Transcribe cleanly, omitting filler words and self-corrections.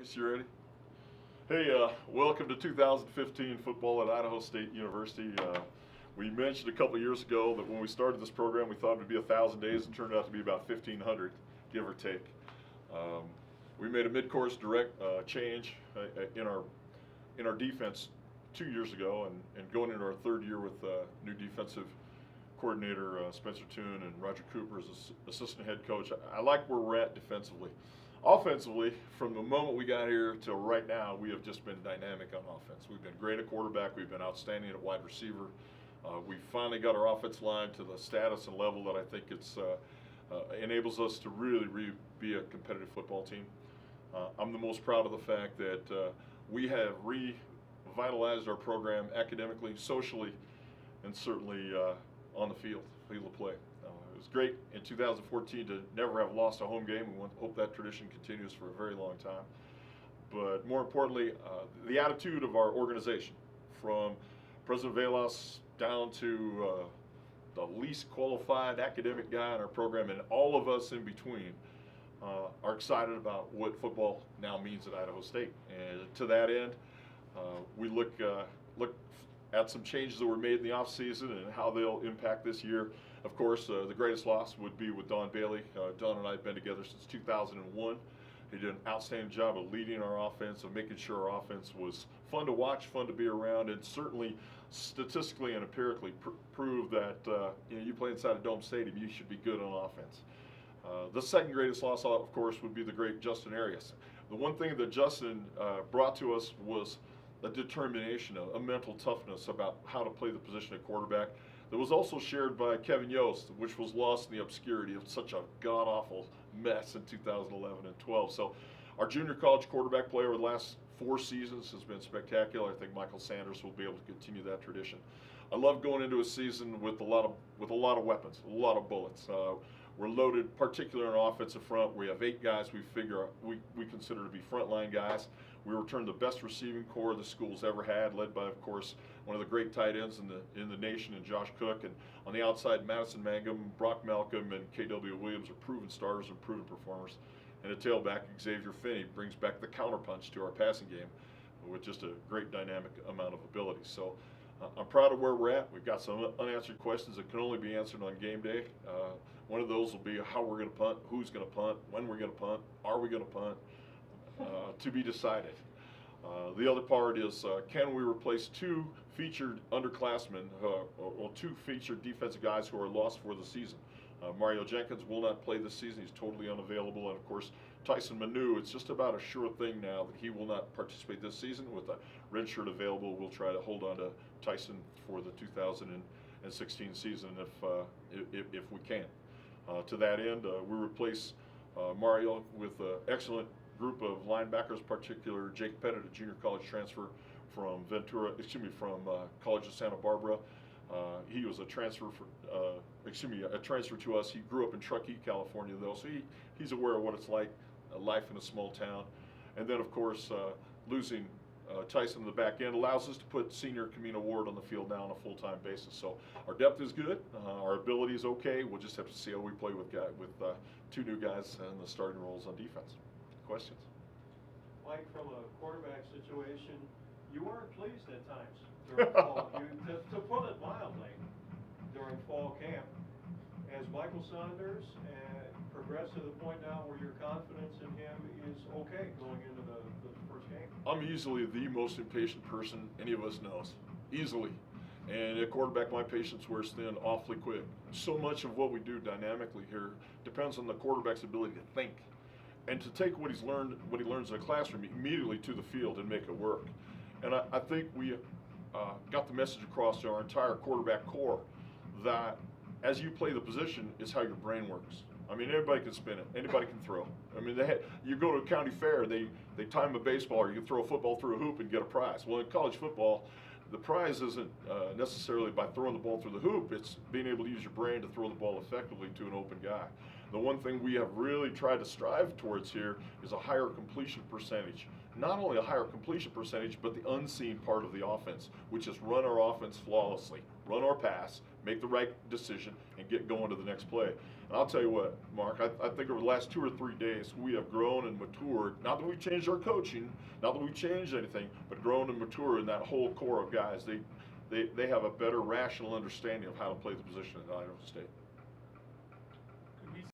Lucas, you ready? Hey, welcome to 2015 football at Idaho State University. We mentioned a couple years ago that when we started this program, we thought it would be 1,000 days. It turned out to be about 1,500, give or take. We made a mid-course direct change in our defense 2 years ago, and going into our third year with new defensive coordinator Spencer Toon and Roger Cooper as assistant head coach. I like where we're at defensively. Offensively, from the moment we got here till right now, we have just been dynamic on offense. We've been great at quarterback. We've been outstanding at wide receiver. We finally got our offense line to the status and level that I think it's enables us to really be a competitive football team. I'm the most proud of the fact that we have revitalized our program academically, socially, and certainly on the field of play. It was great in 2014 to never have lost a home game. We hope that tradition continues for a very long time. But more importantly, the attitude of our organization, from President Velas down to the least qualified academic guy in our program, and all of us in between, are excited about what football now means at Idaho State. And to that end, we look at some changes that were made in the offseason and how they'll impact this year. Of course, the greatest loss would be with Don Bailey. Don and I have been together since 2001. He did an outstanding job of leading our offense, of making sure our offense was fun to watch, fun to be around, and certainly statistically and empirically proved that you play inside a dome stadium, you should be good on offense. The second greatest loss, of course, would be the great Justin Arias. The one thing that Justin brought to us was a determination, a mental toughness about how to play the position of quarterback that was also shared by Kevin Yost, which was lost in the obscurity of such a god-awful mess in 2011 and 12. So our junior college quarterback play over the last 4 seasons has been spectacular. I think Michael Sanders will be able to continue that tradition. I love going into a season with a lot of weapons, a lot of bullets. We're loaded, particularly on offensive front. We have 8 guys we consider to be frontline guys. We returned the best receiving core the school's ever had, led by, of course, one of the great tight ends in the nation, and Josh Cook. And on the outside, Madison Mangum, Brock Malcolm, and K.W. Williams are proven starters and proven performers. And at tailback, Xavier Finney brings back the counterpunch to our passing game with just a great dynamic amount of ability. So I'm proud of where we're at. We've got some unanswered questions that can only be answered on game day. One of those will be how we're going to punt, who's going to punt, when we're going to punt, are we going to punt, to be decided. The other part is, can we replace 2 featured underclassmen, or 2 featured defensive guys who are lost for the season? Mario Jenkins will not play this season. He's totally unavailable. And, of course, Tyson Manu, it's just about a sure thing now that he will not participate this season. With a red shirt available, we'll try to hold on to Tyson for the 2016 season if we can. To that end, we replace Mario with an excellent group of linebackers, particular Jake Pettit, a junior college transfer from College of Santa Barbara. He was a transfer to us. He grew up in Truckee, California, though, so he's aware of what it's like, life in a small town. And then, of course, losing Tyson in the back end allows us to put senior Kamina Ward on the field now on a full-time basis. So our depth is good. Our ability is okay. We'll just have to see how we play with 2 new guys in the starting roles on defense. Questions? Mike, from a quarterback situation, you weren't pleased at times during fall. To put it mildly, during fall camp, as Michael Saunders progressed to the point now where your confidence in him is okay going into the first game? I'm easily the most impatient person any of us knows. Easily. And at quarterback, my patience wears thin awfully quick. So much of what we do dynamically here depends on the quarterback's ability to think and to take what he learns in the classroom immediately to the field and make it work. And I think we got the message across to our entire quarterback core that as you play the position is how your brain works. I mean, anybody can spin it. Anybody can throw. I mean, you go to a county fair, they time a baseball, or you can throw a football through a hoop and get a prize. Well, in college football, the prize isn't necessarily by throwing the ball through the hoop. It's being able to use your brain to throw the ball effectively to an open guy. The one thing we have really tried to strive towards here is a higher completion percentage. Not only a higher completion percentage, but the unseen part of the offense, which is run our offense flawlessly, run our pass, make the right decision, and get going to the next play. And I'll tell you what, Mark, I think over the last 2 or 3 days, we have grown and matured. Not that we changed our coaching, not that we changed anything, but grown and matured in that whole core of guys. They have a better rational understanding of how to play the position at Idaho State.